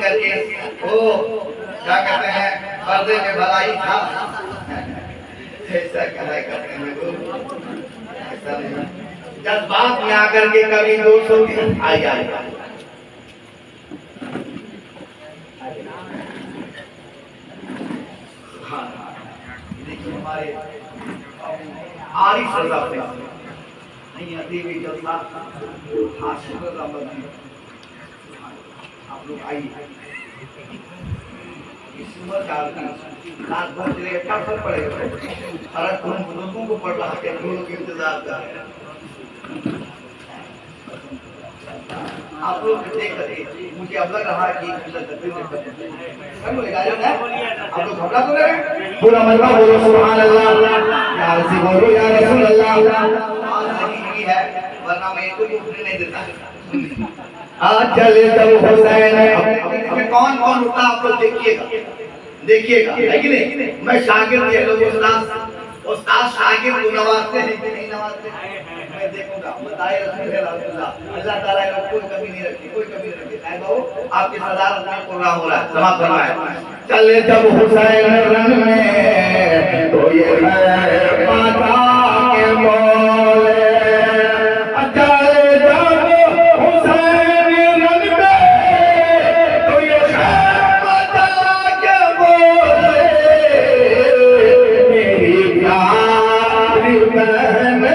کر کے وہ کیا کہتے ہیں پردے میں بھلائی تھا، ایسا کہا کرتے ہیں لوگ، ایسا نہیں جذبات میں آ کر کے کبھی 200 آئی دیکھیں ہمارے عارف رضا نہیں آتی بھی جلسہ حاشم رضا مدنی آپ لوگ آئیے اس عمر کا رات بھر چلے گا کیا فرق پڑے گا؟ فرق ہم بزرگوں کو پڑ رہا کہ لوگوں کے انتظار کر رہے ہیں۔ آپ لوگ دیکھ رہے مجھے اب لگ رہا ہے کہ آپ لوگ گھبرا تو رہے پورا ملبہ بولو سبحان اللہ، یا رسی بولو یا رسول اللہ، آج نہیں ہے ورنہ میں کوئی اٹھنے نہیں دیتا۔ آج چلے تو حسین کون کون اٹھا آپ لوگ دیکھیے گا ہے کہ نہیں؟ میں شاگرد یہ لوگ استاد شاگرد کو نوازتے ہیں کہ نہیں نوازتے؟ میں دیکھوں گا بتائے رسول اللہ اللہ تعالیٰ نے کوئی کمی نہیں رکھی، کوئی کمی نہیں رکھی۔ اے بہو آپ کی صدارت میں پروگرام ہو رہا ہے، سماعت فرمائے۔ چلے جب حسین رن میں تو یہ ہے پاتا کے مولے، چلے جب حسین رن میں تو یہ ہے پاتا کے مولے، میری پیاری بہن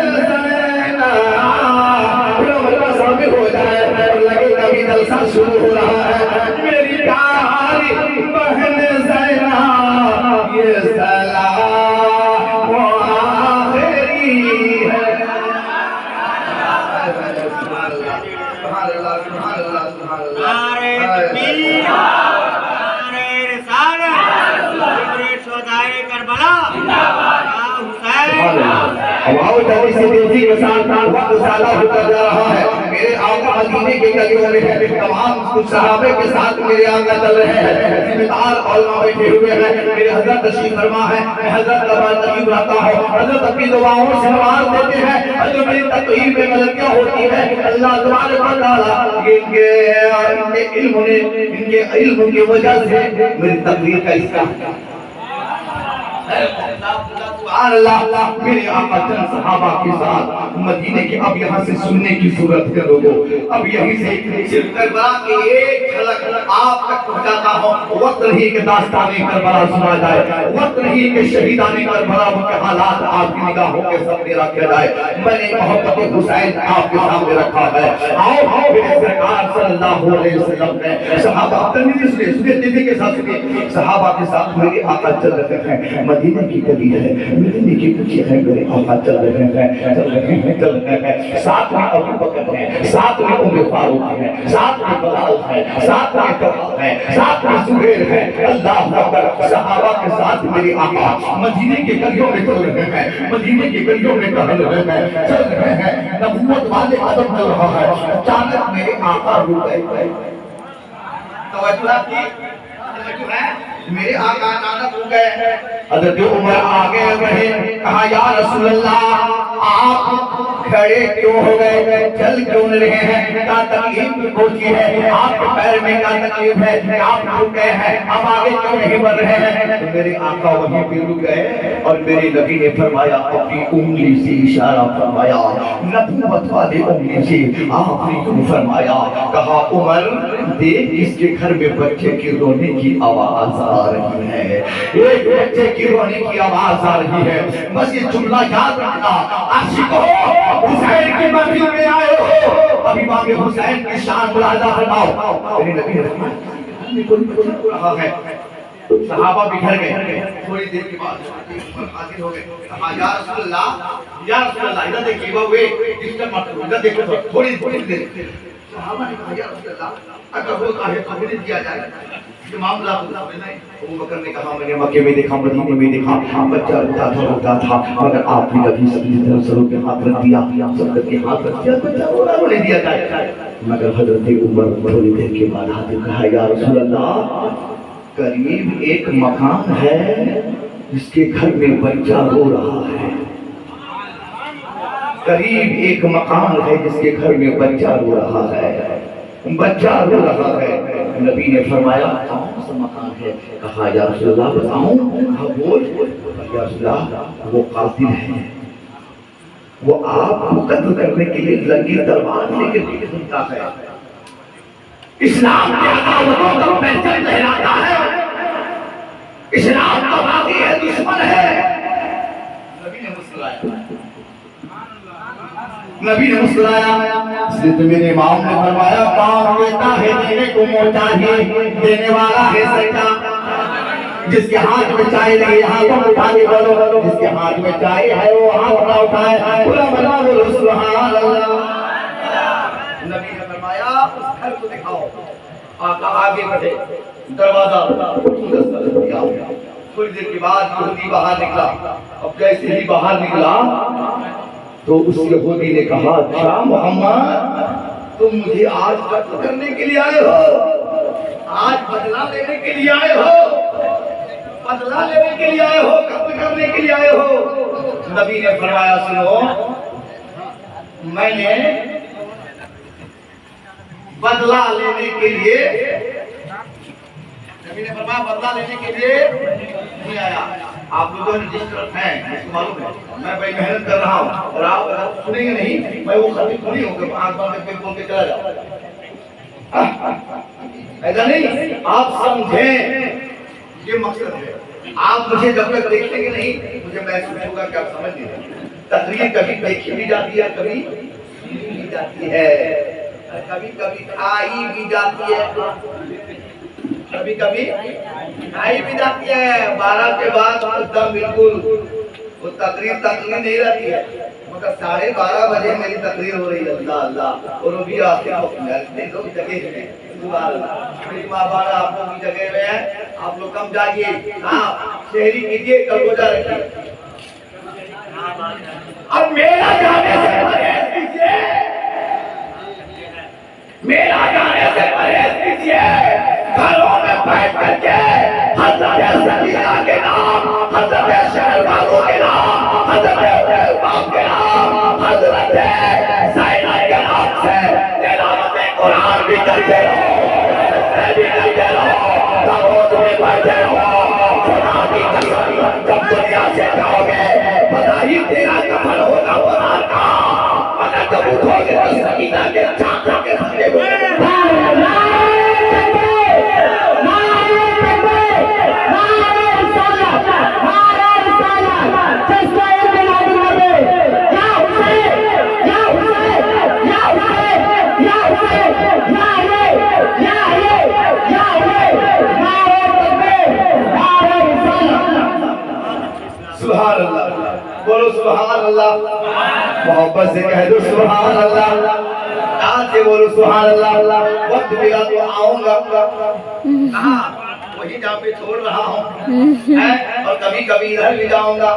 ہو جائے اور لگے کبھی جلسہ شروع ہو رہا ہے، میری پیاری بہن زینب یہ سلام و آخری ہے۔ سبحان اللہ سبحان اللہ سبحان اللہ سبحان اللہ، نعرہ تکبیر نعرہ رسالت، ذکر شہدائے کربلا، ہواؤں جلدی سے تیزی کے ساتھ وقت زیادہ ہوتا جا رہا ہے۔ میرے آقا مدینے کے گلیوں میں تمام کچھ صحابے کے ساتھ میرے آقا چل رہے ہیں، ذمہ دار علماء بیٹھے ہوئے ہیں، میرے حضرت تشریف فرما ہے، میں حضرت کا تقریب رہتا ہوں، حضرت اپنی دعاؤں سے نواز دیتے ہیں، حضرت میری تقریب میں غلطیاں ہوتی ہے، اللہ تبارک و تعالیٰ ان کے علم کی وجہ سے میری تقریر کا حصہ سبحان اللہ۔ میرے آقا چند صحابہ کے ساتھ مدینے کے اب یہاں سے سننے کی صورت ہے لوگوں، اب یہیں سے صرف کربلا کی ایک جھلک آپ تک پہنچاتا ہوں۔ وقت نہیں کہ داستان کربلا سنا جائے، وقت نہیں کہ شہیدان کربلا کے حالات آپ کی نگاہوں کے سامنے رکھا جائے، میں نے محبت حسین آپ کے سامنے رکھا ہے۔ آؤ میرے سرکار صلی اللہ علیہ وسلم نے صحابہ کے ساتھ صحابہ کے ساتھ میرے آقا چل رہے ہیں، مدینے کی گلی ہے، مدینے کی کچھ ہے، میرے آقا چل رہے ہیں چل رہے ہیں چل رہے ہیں، ساتھ میں ابو بکر ہے، ساتھ میں عمر فاروق ہے، ساتھ میں بلال ہے، ساتھ میں طلحہ ہے، ساتھ میں زبیر ہے، اللہ اکبر۔ صحابہ کے ساتھ میرے آقا مدینے کی گلیوں میں چل رہے ہیں، مدینے کی گلیوں میں ٹہل رہے ہیں، چل رہے ہیں، نبوت والے قدم چل رہا ہے، اچانک میرے آقا رک گئے۔ توجہ کی میرے آقا اچانک ہو گئے، حضرت عمر آگے بڑھے، کہا یا رسول اللہ آپ کھڑے کیوں ہو گئے، چل کیوں نہیں رہے ہیں، کیا تکلیف پہنچی ہے، آپ کے پیر میں کیا تکلیف ہے، آپ رک گئے ہیں، اب آگے کیوں نہیں بڑھ رہے ہیں؟ تو میرے آقا وہیں پہ رک گئے اور میرے نبی نے فرمایا، اپنی انگلی سے اشارہ فرمایا، نبوت والے انگلی سے آپ نے کیوں فرمایا، کہا عمر دیکھ اس کے گھر میں بچے کی رونے کی آواز آ رہی ہے، ایک بچے کی رونے کی آواز آ رہی ہے، بس یہ جملہ یاد رکھنا، عاشق ہو حسین کی محفل میں آئے ہو، ابھی امام حسین کی شان ملاحظہ فرماؤ۔ میرے نبی نے فرمایا کوئی رہا ہے، صحابہ بکھر گئے، تھوڑی دیر کے بعد حاضر ہو گئے، کہا یا رسول اللہ ادھر دیکھیے ہوئے جس کا مطلب ادھر دیکھو تھوڑی دیر۔ صحابہ نے کہا یا رسول اللہ اگر ہوتا ہے تو مجھے دیا جائے، یہ معاملہ ابو بکر نے کہا میں نے مکے میں دیکھا، مدینے میں دیکھا، بچہ روتا تھا مگر آپ نے نبی صلی اللہ علیہ وسلم کے ہاتھ رکھ دیا، سب کے ہاتھ رکھ دیا، بچہ رو نہیں دیا جائے۔ مگر حضرت عمر تھوڑی دیر کے بعد حاضر کہا یا رسول اللہ قریب ایک مکان ہے جس کے گھر میں بچہ رو رہا ہے، قریب ایک مکان ہے جس کے گھر میں بچہ رو رہا ہے، بچہ رو رہا ہے۔ نبی نے فرمایا کون سا مکان ہے؟ کہا یا رسول اللہ بتاؤں؟ کہا بول۔ یا رسول اللہ وہ قاتل ہے، وہ آپ کو قتل کرنے کے لیے لنگی تلوار لے کے گھومتا ہے، اسلام کے عداوتوں کا پہچان لہراتا ہے، اسلام کا باغی ہے، دشمن ہے۔ نبی نے مسکرایا، نبی نے مسکرایا۔ اس لیے تو میرے امام نے فرمایا کون دیتا ہے دینے کو منہ چاہیے، دینے والا ہے سچا۔ جس کے ہاتھ میں چائے نہیں ہاتھ اٹھا کے بولو، جس کے ہاتھ میں چائے ہے وہ ہاتھ نہ اٹھائے، بولا بنا بولو سبحان اللہ۔ نبی نے فرمایا اس گھر کو دکھاؤ۔ آقا آگے بڑھے، دروازہ دیا۔ تھوڑی دیر کے بعد یہودی باہر نکلا۔ اب جیسے ہی باہر نکلا تو اس یہودی نے کہا اچھا محمد تم مجھے آج قتل کرنے کے لیے آئے ہو، آج بدلہ لینے کے لیے آئے ہو، بدلہ لینے کے لیے آئے ہو، قتل کرنے کے لیے آئے ہو؟ نبی نے فرمایا سنو، میں نے بدلہ لینے کے لیے، نبی نے فرمایا بدلہ لینے کے لیے نہیں آیا۔ آپ لوگوں نے جس طرف ہیں مجھے معلوم ہے، میں بڑی محنت کر رہا ہوں اور آپ سنیں گے نہیں، میں وہ خطیب تھوڑی ہوں کہ آنکھ بند کر کے بول کے چلا جاؤں، ایسا نہیں۔ آپ سمجھیں یہ مقصد ہے، آپ مجھے جب تک دیکھیں گے نہیں مجھے محسوس ہوگا کہ آپ سمجھ نہیں رہے۔ تقریر کبھی دیکھی بھی جاتی ہے، کبھی سنی بھی جاتی ہے، کبھی کبھی کھائی بھی جاتی ہے، کبھی کبھی کھائی بھی جاتی ہے۔ 12 کے بعد ایک بالکل وہ تقریر نہیں رہتی ہے، مگر 12:30 بجے میری تقریر ہو رہی ہے، اللہ اللہ، اور وہ بھی آخر وقت میں لوگ جگہ ہیں، میری ماں باپ آپ لوگ کی جگہ میں ہیں، آپ لوگ کم جائیے، ہاں شہری کیجیے، کل روزہ رکھیے۔ اب میرا جانے سے پرہیز کیجیے، میرا جانے سے پرہیز کیجیے، گھروں میں بیٹھ کر کے حضرت سکینہ کے نام، حضرت شہربانو کے نام، حضرت باپ کے نام، حضرت زینب کے نام سے تلاوت قرآن بھی کرتے رہو، بھی کرتے رہو، تابوت میں بیٹھے رہو۔ خدا کی قسم جب دنیا سے جاؤ گے پتہ ہی تیرا کفن ہوگا قرآن کا، مگر جب اٹھو گے تو سکینہ کے چاچا کے سامنے سبحان اللہ، بولو سبحان اللہ، محبت سے کہہ دو سبحان اللہ، آج سے بولو سبحان اللہ۔ وقت ملا تو آؤں گا، کہاں وہی جہاں پہ چھوڑ رہا ہوں، اور کبھی کبھی ادھر بھی جاؤں گا،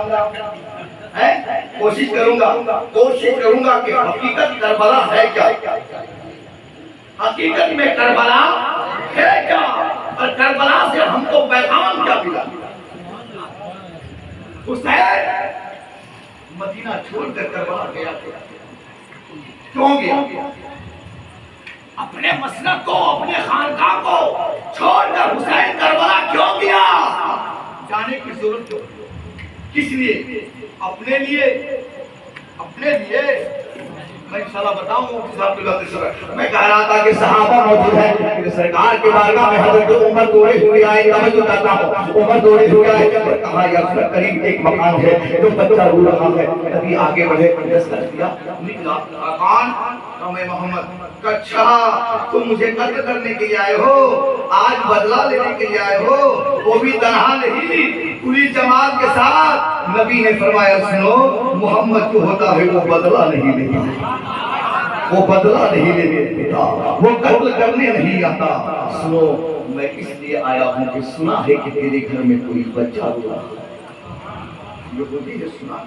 کوشش کروں گا کہ حقیقت کربلا ہے کیا، حقیقت میں کربلا ہے کیا، اور کربلا سے ہم کو پیغام کیا ملا۔ حسین مدینہ چھوڑ کر کربلا گیا، کیوں گیا؟ اپنے مسلک کو، اپنے خانقاہ کو چھوڑ کر حسین کربلا کیوں گیا؟ جانے کی ضرورت کیوں؟ کس لیے؟ اپنے لیے، اپنے لیے میں انشاءاللہ بتاؤں میں کہہ رہا تھا کہ صحابہ موجود ہیں، کہ سرکار کے بارگاہ میں حضرت عمر دوڑے ہوئے آئے، توجہ کرتا ہوں، عمر دوڑے ہوئے آئے، کہا یا رسول قریب ایک مکان ہے جو بچہ رو رہا ہے، نبی آگے بڑھے، دستک دیا، نکلا، کون؟ نام محمد، اچھا تم مجھے قتل کرنے کے لیے آئے ہو، آج بدلہ لینے کے لیے آئے ہو، وہ بھی تنہا نہیں، پوری جماعت کے ساتھ۔ نبی نے فرمایا سنو، محمد جو ہوتا ہے وہ بدلہ نہیں لیتا، وہ بدلہ نہیں لیتا، وہ قتل کرنے نہیں آتا۔ سنو میں اس لیے آیا ہوں کہ سنا ہے کہ تیرے گھر میں کوئی بچہ رو رہا ہے، یہودی نے سنا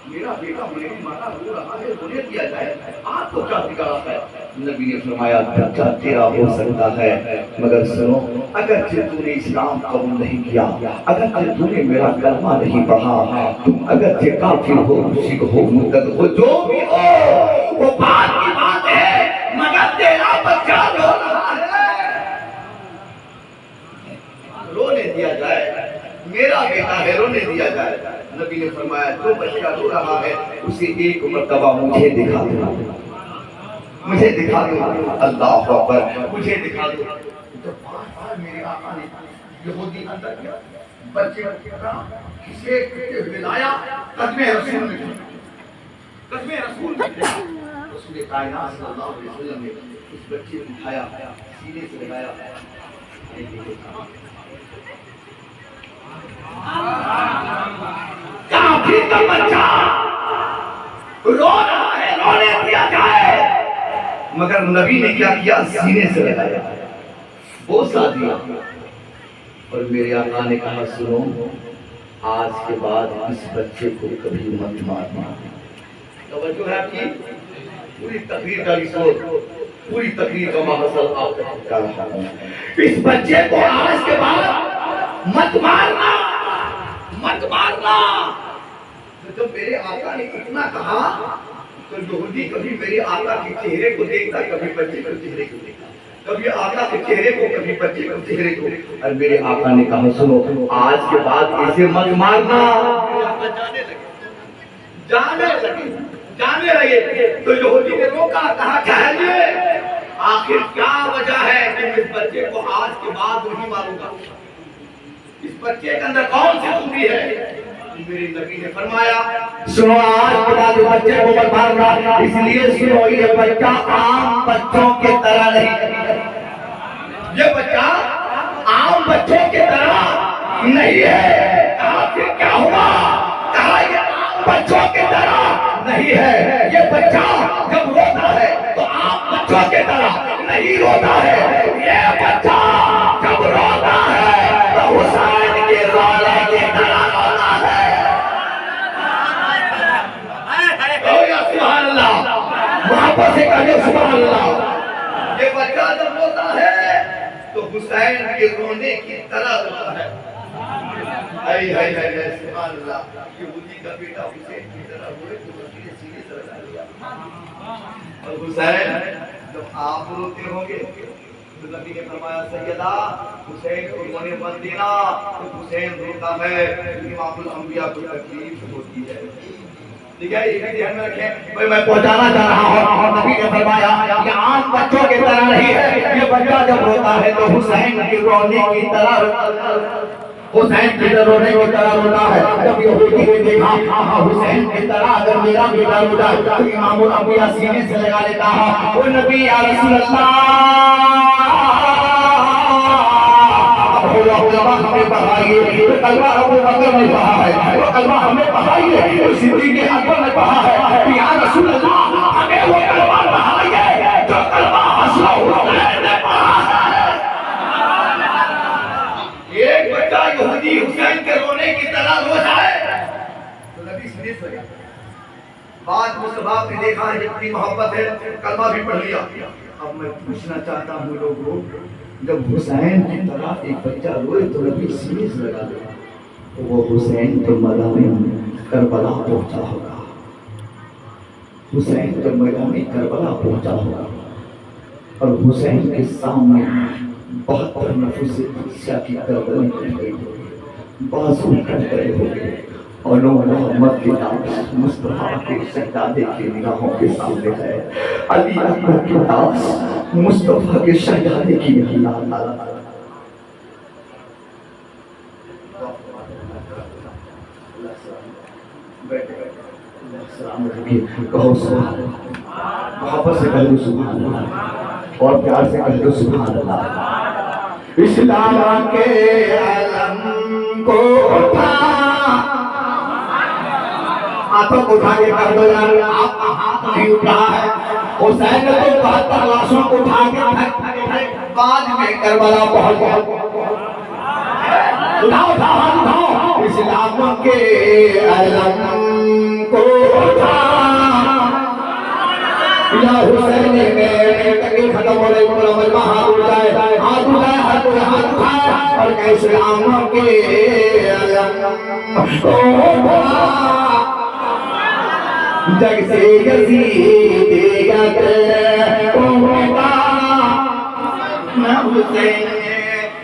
میرا بیٹا میری مانا رو رہا ہے، انہیں دیا جائے، آپ کو کیا بگاڑا ہے؟ نبی نے فرمایا بچہ تیرا ہو سکتا ہے، مگر سنو اگرچہ تو نے اسلام قبول نہیں کیا، اگرچہ تو نے میرا کلمہ نہیں پڑھا، تم اگرچہ کافر ہو، مشرک ہو، مرتد ہو، جو بھی ہو وہ بات کی بات ہے، مگر تیرا بچہ رو رہا ہے، چاہے رونے دیا جائے. نبی نے فرمایا جو بچہ رو رہا ہے اسے ایک مرتبہ مجھے دکھا دو, مجھے دکھا دو. اللہ اکبر, مجھے دکھا دو. تو بار بار میرے آقا نے یہودی اندر کیا بچے کا کسی ایک کے لایا, قدم رسول میں قدم رسول میں رسول کائنات صلی اللہ علیہ وسلم نے اس بچے کو اٹھایا, سینے سے لگایا. کافر کا بچہ رو رہا ہے, رونے دیا جائے, مگر نبی نے کیا کیا, سینے سے لگایا, بوسہ دیا. اور میرے آقا نے کہا سنو, آج کے بعد اس بچے کو کبھی مت مارنا. توجہ ہے آپ کی, پوری تقریر کا رسول, پوری تقریر کا محصل آپ کا رہا ہے. اس بچے کو آج کے بعد مت مارنا, مت مارنا. جب میرے آقا نے اتنا کہا تو یہودی کبھی میرے آقا کے چہرے کو دیکھتا, کبھی بچے کے چہرے کو دیکھتا, کبھی آقا کے چہرے کو, کبھی بچے کے چہرے کو. اور میرے آقا نے کہا سنو, آج کے بعد اسے مت مارنا. جانے لگے, جانے لگے. تو یہودی نے روکا, کہا ٹھہریے, آخر کیا وجہ ہے کہ اس بچے کو آج کے بعد نہیں ماروں گا؟ اس بچے کے اندر کون سی خوبی ہے؟ میرے نبی نے فرمایا سنو, آج کے بعد بچے کو مت مارنا, اس لیے سنو یہ بچہ عام بچوں کے طرح نہیں, یہ بچہ عام بچوں کے طرح نہیں ہے. کہا پھر کیا ہوا؟ کہا یہ عام بچوں کے طرح نہیں ہے, یہ بچہ جب روتا ہے تو عام بچوں کے طرح نہیں روتا ہے. یہ بچہ جب روتا ہے تو حسین کے رونے کی طرح روتا ہے. سبحان اللہ, محبت سے کہے سبحان اللہ. یہ بچہ جب روتا ہے تو حسین کے رونے کی طرح روتا ہے. ہائے ہائے ہائے سبحان اللہ. یہودی کا بیٹا حسین کی طرح روئے تو نبی نے سینے سے لگا لیا. اور حسین جب آپ روتے ہوں گے تو نبی نے فرمایا سیدہ حسین کو رونے مت دینا, تو حسین روتا ہے امام الانبیاء کو تکلیف ہوتی ہے. ٹھیک ہے, یہ دھیان میں رکھیں. میں پہنچانا چاہ رہا ہوں, نبی نے فرمایا یہ عام بچوں کی طرح نہیں ہے, یہ بچہ جب روتا ہے تو حسین کی رونے کی طرح, حسین کی رونے کی طرح روتا ہے. جب یہودی نے دیکھا حسین کی طرح اگر میرا بیٹا روتا ہے تو امام الانبیاء سینے سے لگا لیتا ہے, وہ نبی یا رسول اللہ کلمہ ہمیں پڑھائیے. کلمہ ابو بکر نے پڑھا ہے, وہ کلمہ ہمیں پڑھائیے. صدیق اکبر نے پڑھا ہے, یا رسول اللہ ہمیں وہ کلمہ پڑھائیے جو کلمہ حسن حسین نے پڑھا ہے. ایک بچہ یہودی حسین کے رونے کی طرح رو جائے تو نبی سنیس لگا. بعد مصطفیٰ نے دیکھا ہے اتنی محبت ہے, کلمہ بھی پڑھ لیا. اب میں پوچھنا چاہتا ہوں لوگوں, جب حسین کی طرح ایک بچہ روئے تو نبی سینے سے لگا دیا, وہ حسین تو میدان کربلا پہنچا ہوگا, حسین تو میدان کربلا پہنچا ہوگا. اور حسین کے سامنے 72 نفوس عیسیٰ کی گردنیں کٹ گئی ہوگی, بازو کٹ گئے ہوگے, اور محمد کے نام مصطفیٰ کے شہزادے کی نگاہوں کے سامنے ہے. علی اکبر کے نام مصطفیٰ کے شہزادے کی نگاہ. کہو سبحان اللہ, محبت سے کہو سبحان اللہ, اور پیار سے کہو سبحان اللہ. اسلام کے علم کو اٹھا, ہاتھوں کو اٹھا کے کر دو یار, آپ کا ہاتھ نہیں اٹھا ہے. حسین نے تو 72 لاشوں کو اٹھا کے بعد میں کربلا پہنچ گیا. اٹھاؤ اٹھاؤ ہاتھ اٹھاؤ. اسلام کے علم کو اٹھا, یا حسین نے تکلیف ختم ہو رہی ہے, مجمع ہاتھ اٹھائے, ہاتھ اٹھائے, ہاتھ اٹھائے, اور کہ اسلام کے علم کو اٹھا. جگ سے یزیدیت ہوگا, نہ حسین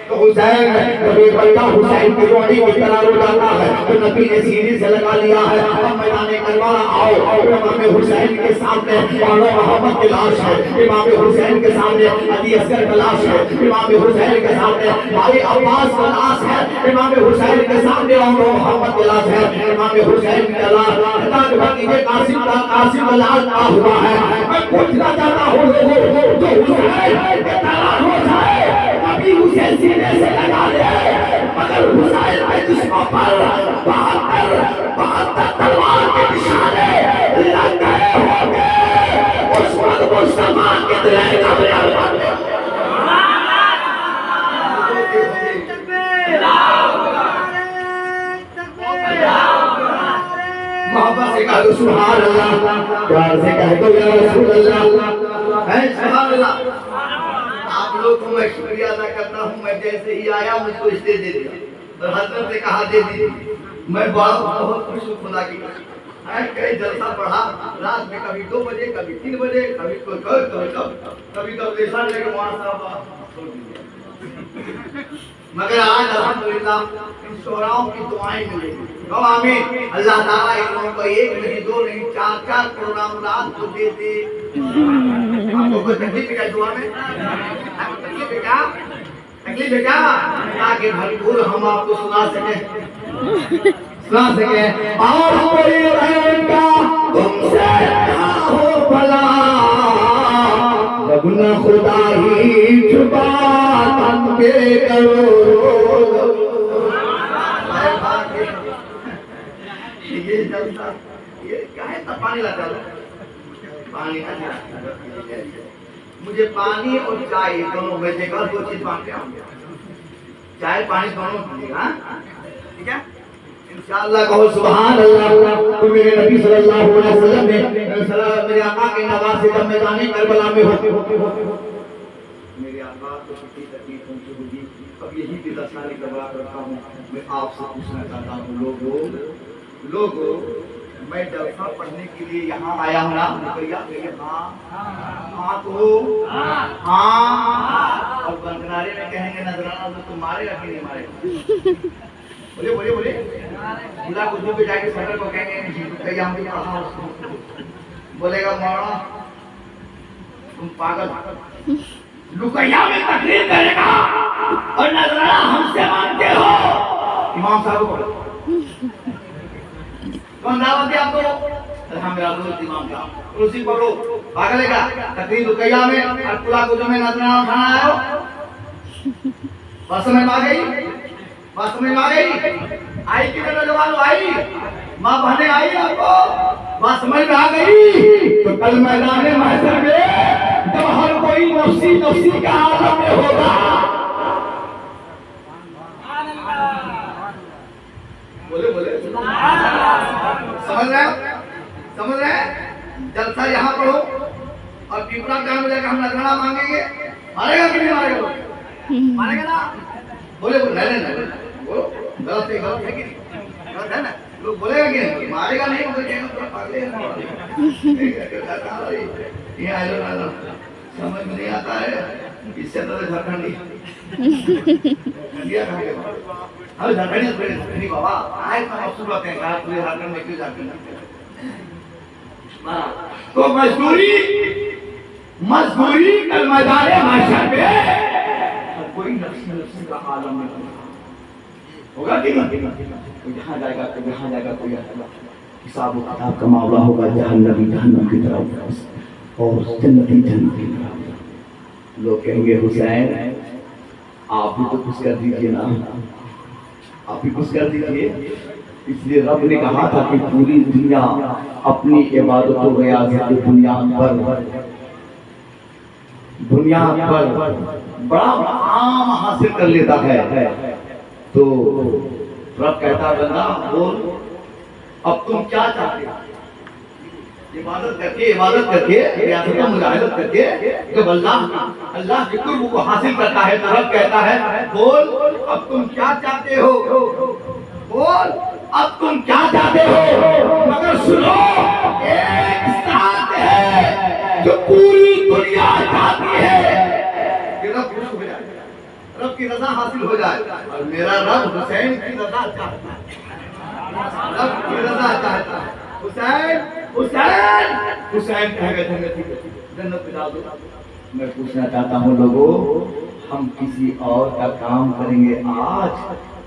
تو حسین کبھی بندہ حسین کی روڑی کی طرح رو جاتا ہے تو نبی نے سینے سے لگا لیا ہے اب میدان کربلا آؤ امام حسین کے سامنے مولا محمد کی لاش ہے امام حسین کے سامنے علی اصغر کا لاش ہے امام حسین کے سامنے بھائی عباس کا لاش ہے امام حسین کے سامنے مولا محمد کی لاش ہے امام حسین کا لاش قاسم کا لاش آ ہوا ہے میں پوچھنا چاہتا ہوں لوگوں جو حسین کے طرح ہو جائے ابھی اسے سینے سے لگا لے مگر حسین کے جسموں پر 72 تلوار کے نشانے لگ گئے ہوں گے اس وقت مسلمان کتنے کامیاب ہیں محبت سے کہہ دو سبحان اللہ پیار سے کہہ دو یا رسول اللہ ہے سبحان اللہ آپ لوگ کو میں شکریہ ادا کرتا ہوں میں جیسے ہی آیا مجھ کو اس دے دیا اور حضرت نے کہا دے دی میں بہت خوش ہوں خدا کی کئی جلسہ پڑھا رات میں کبھی 2 بجے کبھی 3 بجے کبھی ایسا لے کے وہاں صاحب مگر آج الحمدللہ ان شعراؤں کی دعائیں ملیں گی آمین اللہ تعالیٰ ان لوگوں کو 1 نہیں 2 نہیں 4 پروگرام رات کو دے دے آپ کو کوئی تکلیف ہے کیا دعا میں تکلیف ہے کیا تاکہ بھرپور ہم آپ کو سنا سکیں اور کوئی رہن کا تم سے کیا ہو بھلا رب نہ خدا ہی چھپا تم کے کرو یہ جلسہ یہ کیا ہے تب پانی لاتا پانی مجھے پانی اور چائے دونوں بجے گا 2 چیز مانگتے ہیں چائے پانی دونوں پیجیے ہاں ٹھیک ہے انشاءاللہ کہو سبحان اللہ تو میرے نبی صلی اللہ علیہ وسلم نے میرے آقا کے نواز سے جب میدان کربلا میں ہوتے میرے آقا کو کتنی تکلیف پہنچی ہوگی اب یہی بھی دستانی کروا کرتا ہوں میں آپ سے پوچھنا چاہتا ہوں لوگوں میں جلسہ پڑھنے کے لیے یہاں آیا ہوں ہاں تو ہاں اور بنکنارے میں کہیں گے نظرانہ تو تمہارے گا کہ نہیں مارے بولے بلا کچھ بھی جا کے سفر کو کہیں گے یہاں بھی پڑھا بولے گا مولانا تم پاگل لکیا میں تقریر کرے گا اور نظرانہ ہم سے مانتے ہو امام صاحب کو کون دعوت دیا آپ کو ہم میرا دوست امام صاحب اسی پڑھو پاگل ہے کیا تقریر لکیا میں اور پلا کو جو میں نظرانہ اٹھانا آیا ہو بس میں آ گئی بات میں آ گئی آئی کی نوجوانوں آئی ماں بہنیں آئی آپ کو بات سمجھ میں آ گئی تو کل میدان محشر میں جب ہر کوئی نفسی نفسی کا عالم میں ہوگا بولے سمجھ رہے جلسہ یہاں پڑھو اور پیپرا کام جا کے ہم نذرانہ مانگیں گے مارے گا کہ نہیں مارے گا نا بولے نہیں بولو غلط ہے کہ نہیں غلط ہے نا لوگ بولے گا کہ نہیں مارے گا نہیں مگر کہیں گے پاگلے ہیں یہ سمجھ میں نہیں آتا ہے اس سے طرح جھرکھنڈی انڈیا کہاں گئے ہم جھرکھنڈی نہیں بابا آئے تو افسور ہوتے ہیں کہا پورے جھرکھنڈ میں کیوں جھرکھنڈ تو مجبوری کل میدان محشر پہ کوئی نفسی کا عالم میں ہوگا کہ نہیں کوئی یہاں جائے گا کوئی یہاں جائے گا کوئی یہاں جائے گا حساب و کتاب کا معاملہ ہوگا جہنم کی طرف اور جنتی جنت کی طرف لوگ کہیں گے حسین آپ بھی تو کچھ کر دیجئے نا آپ بھی کچھ کر دیجئے اس لیے رب نے کہا تھا کہ پوری دنیا اپنی عبادت و ریاضت کی بنیاد پر بڑا مقام حاصل کر لیتا ہے تو رب کہتا بندہ بول اب تم کیا چاہتے ہو عبادت کر کے ریاضت و مجاہدت کر کے جب اللہ کے قرب کو حاصل کرتا ہے تو رب کہتا ہے بول اب تم کیا چاہتے ہو بول اب تم کیا چاہتے ہو مگر سنو ایک ذات ہے جو پوری دنیا چاہتی ہے کہ رب خوش ہو جائے رب کی رضا حاصل ہو جائے اور میرا رب حسین کی رضا چاہتا ہے، رب کی رضا چاہتا ہے۔ حسین حسین حسین کہے گا جنت پہ ڈال دو۔ میں پوچھنا چاہتا ہوں لوگوں، ہم کسی اور کا کام کریں گے آج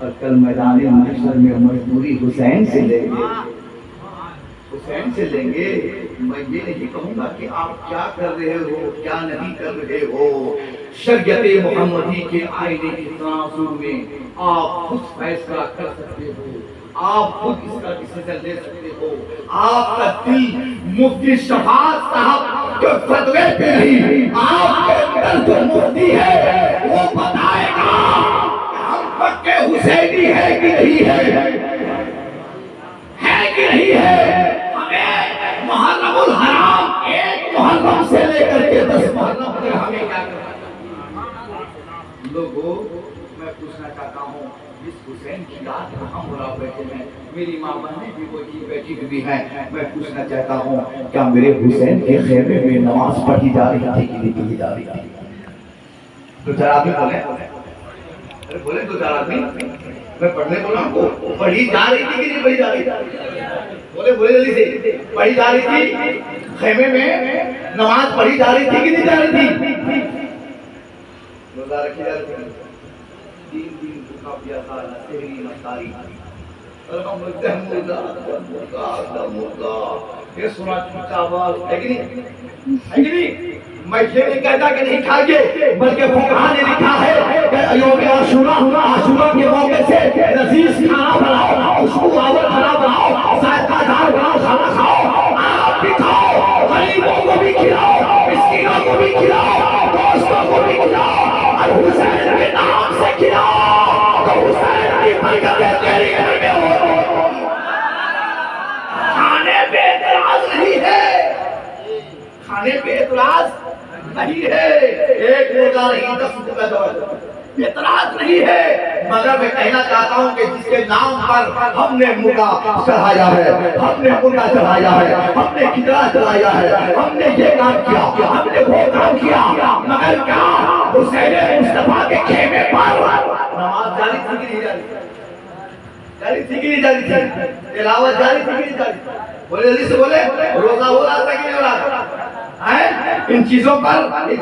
اور کل میدان محشر میں مزدوری حسین سے لیں گے، حسین سے لیں گے۔ میں یہ نہیں کہوں گا کہ آپ کیا کر رہے ہو کیا نہیں کر رہے ہو، شریعت محمدی کے آئینے کی تناظر میں آپ خود فیصلہ کر سکتے ہو، آپ خود اس کا ڈیسیژن لے سکتے ہو۔ آپ کا دل مفتی شفاعت صاحب کے فتوے پہ نہیں، آپ کے اندر جو مفتی ہے وہ بتائے گا کہ ہم پکے حسینی ہے کہ نہیں ہے کہ نہیں ہے۔ ہمیں محرم الحرام ایک محرم سے لے کر کے 10 محرم تک ہمیں کیا کرنا ہے؟ لوگوں میں پوچھنا چاہتا ہوں، اس حسین کی یاد میں ہم بڑا بیٹھے ہیں، میری ماں بہنیں بھی وہ جی بیٹھی ہوئی ہیں، میں پوچھنا چاہتا ہوں کیا میرے حسین کے خیمے میں نماز پڑھی جا رہی تھی کہ نہیں پڑھی جا رہی تھی؟ تو چار آدمی بولے تو چار آدمی میں پڑھنے بولا ہم کو پڑھی جا رہی تھی کہ نہیں پڑھی جا رہی تھی؟ بولے جلدی سے، پڑھی جا رہی تھی خیمے میں نماز پڑھی جا رہی تھی کہ نہیں جا رہی تھی؟ روزہ رکھی جا رہی تھی، 3 دن بھوکا پیاسا نہ سحری نہ ساری، یہ سنا چھوٹا آواز ہے کہ نہیں؟ میں یہ نہیں کہتا کہ نہیں کھائیے، بلکہ فقہا نے لکھا ہے کہ یوم عاشورہ کے موقع سے لذیذ کھانا بناؤ، خوشبودار کھانا بناؤ، ذائقہ دار بناؤ، کھانا کھاؤ، آپ بھی کھاؤ، غریبوں کو بھی کھلاؤ، مسکینوں کو بھی کھلاؤ، دوستوں کو بھی کھلاؤ، اور حسین کے نام سے کھلاؤ تو حسین کی برکتیں تیرے گھر میں ہو۔ کھانے پہ اعتراض نہیں ہے، کھانے پہ اعتراض نہیں ہے، ایک روزہ نہیں 10 روزہ اعتراض نہیں ہے، مگر میں کہنا چاہتا ہوں کہ جس کے نام پر ہم نے مردہ چڑھایا ہے، ہم نے مردہ چڑھایا ہے، ہم نے کتنا چڑھایا ہے، ہم نے یہ کام کیا، ہم نے وہ کام کیا، مگر کیا حسین مصطفیٰ کے خیمے پر نماز جاری تھی کہ نہیں جاری تھی؟ جاری تھی کہ نہیں جاری تھی؟ تلاوت جاری تھی کہ نہیں جاری تھی؟ بولے جلدی سے بولے، روزہ ہو رہا تھا کہ نہیں ہو رہا تھا؟ ان چیزوں پر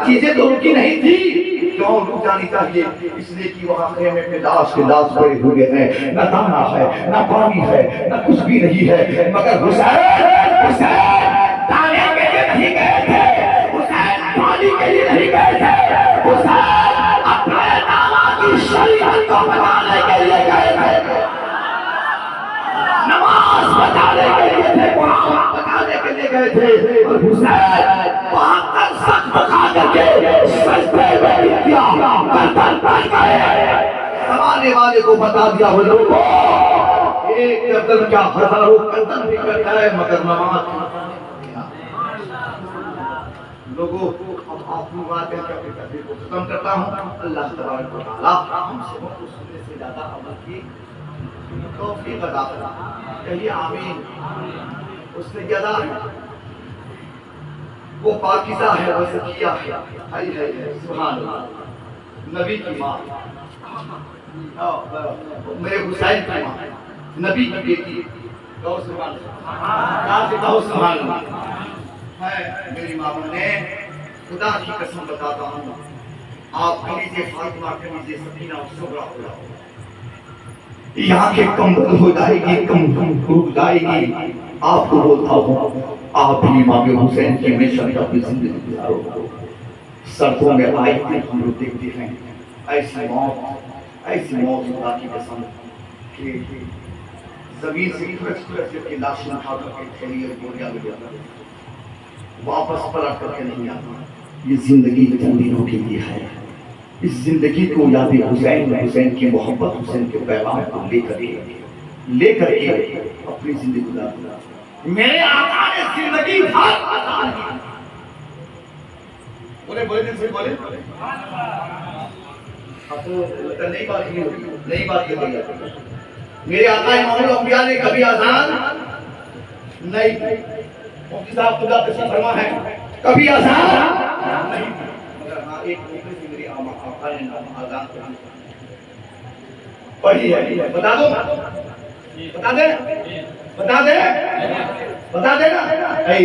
چیزیں تو رکی نہیں تھی، کیوں رک جانی چاہیے؟ اس لیے کہ وہاں خیمے پہ لاش کے لاش پڑے ہوئے ہیں، نہ دانا ہے نہ پانی ہے نہ کچھ بھی نہیں ہے، مگر حسین دانے کے لیے نہیں گئے تھے، حسین پانی کے لیے نہیں گئے تھے، حسین اپنے دانا کی شریعت کو بتانے کے لیے گئے تھے، نماز بتانے کے لیے تھے، قرآن بتانے کے لیے گئے تھے، اور حسین وہاں تک سخت کھا کر کے سجدے میں کیا گردن پر گئے، زمانے والے کو بتا دیا وہ لوگوں ایک گردن کیا ہزاروں گردن بھی کر جائے مگر نماز لوگوں۔ اب آپ کی بات ہے کہ اپنی تقریر کو ختم کرتا ہوں۔ اللہ تبارک و تعالیٰ ہم سب کو سننے سے زیادہ عمل کی توفیق عطا فرمائے، کہیے آمین۔ اس سے زیادہ وہ پاکیزہ ہے، وہ زکیہ ہے، سبحان اللہ، نبی کی ماں، میرے حسین کی ماں، نبی کی بیٹی، کہو سبحان اللہ، کہو سبحان اللہ، ہے میری ماں نے، خدا کی قسم بتاتا ہوں، آپ کلیجے فاطمہ کلیجے سکینہ اور صبرہ ہو جاؤ، یہاں کے کم ہو جائے گی، کم ہو جائے گی۔ آپ کو بولتا ہوں آپ بھی امام حسین کی ہمیشہ اپنی زندگی گزارو۔ سڑکوں میں آئے تھے ہم لوگ دیکھتے ہیں ایسی موت خدا کی قسم کہ زمین سے کھرچ کے لاشیں اٹھا کر کے تھیلی اور گولیاں لے جاتا، واپس پلٹ کر کے نہیں آتا۔ یہ زندگی چند دنوں کے لیے ہے، اس زندگی کو یاد حسین کی محبت، حسین کے پیغام کو لے کر کے اپنی زندگی گزارنا۔ میرے آقا نے زندگی بھر بولے دل سے بولے نئی بات نہیں ہوگی، نئی بات یہ ہوگی۔ میرے آقا امام الانبیاء نے کبھی اذان نہیں، مفتی صاحب خدا تشریف فرما ہے، کبھی اذان نہیں، مگر ہاں ایک موقع سے میرے آقا نے اذان کہی، وہی ہے، بتا دو، بتا دے، بتا دے، بتا دے نا، ہے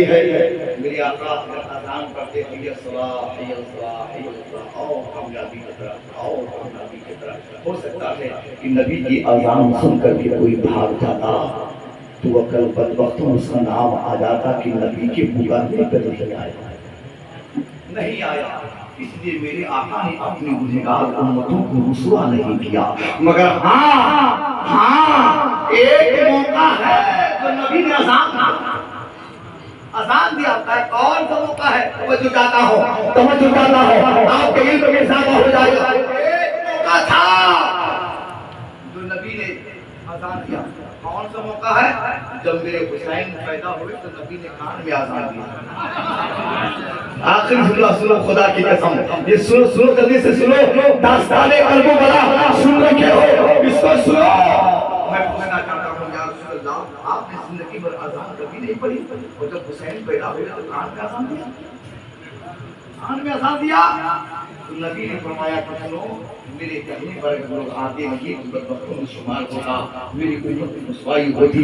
میری آقا اذان کرتے ہیں یہ صلاح حی الصلاح حی الصلاح، آؤ کامیابی کی طرف، آؤ کامیابی کی طرف۔ ہو سکتا ہے کہ نبی کی اذان سن کر کے کوئی بھاگ جاتا تو وہ کل بدبختوں اس کا نام آ جاتا کہ نبی کے پکارنے پر نہیں آیا، نہیں آیا۔ اس لیے میرے آقا نے اپنی گنہگار امتوں کو رسوا نہیں کیا، مگر ہاں ایک موقع ہے تو نبی نے اذان دیا ہوتا ہے، کون سا موقع ہے؟ توجہ چاہتا ہوں آپ کے علم میں اضافہ ہو جائے گا۔ ایک موقع تھا جو نبی نے اذان دیا، کون سا موقع ہے؟ جب میرے حسین پیدا ہوئے تو نبی نے کان میں اذان دیا۔ آخر سنو خدا کی قسم، یہ سنو جلدی سے سنو، داستان قلب و بلا سن رکھے ہو، اس کو سنو۔ میں پوچھنا چاہتا ہوں یا رسول اللہ، آپ نے زندگی بھر اذان کبھی نہیں پڑھی، اور جب حسین پیدا ہوئے تو کان میں اذان دیا، کان میں اذان دیا تو نبی نے فرمایا کہ سنو، میرے کہنے پر اگر لوگ آتے ہیں تو بدبختوں میں شمار ہوتا، میری امت رسوائی ہوتی،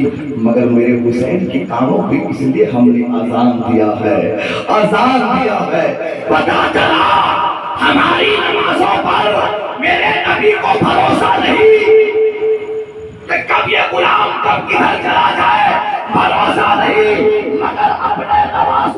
مگر میرے حسین کے کانوں پہ اس لیے ہم نے اذان دیا ہے، اذان دیا ہے۔ پتہ چلا ہماری نمازوں پر میرے نبی کو بھروسہ نہیں کہ کب یہ غلام کب کدھر چلا جائے، بھروسہ نہیں، مگر اپنے نماز